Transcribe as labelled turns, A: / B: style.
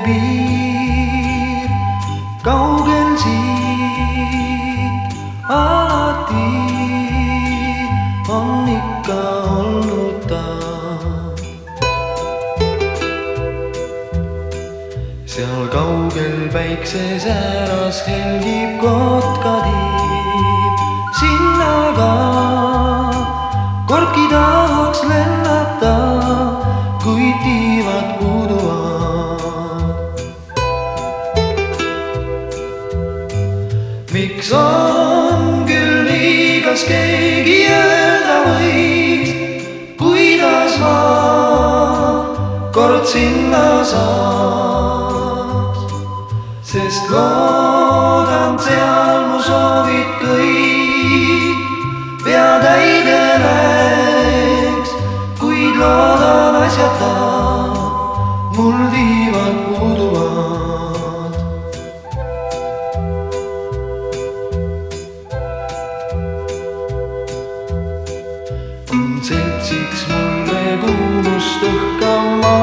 A: piir kaugel siit alati on ikka olnud ta. Seal kaugel päiksesääras helgib kotkatiib, sinna ka kordki tahaks lennata, kuid tiivad puuduvad. Miks on küll nii, kas keegi öelda võiks, kuidas ma kord sinna saaks, sest loodan seal mu soovid kõik pea täide läheks, kuid loodan asjata mul tiivad puuduvad. Kun seltsiks mulle kuulust õhkama,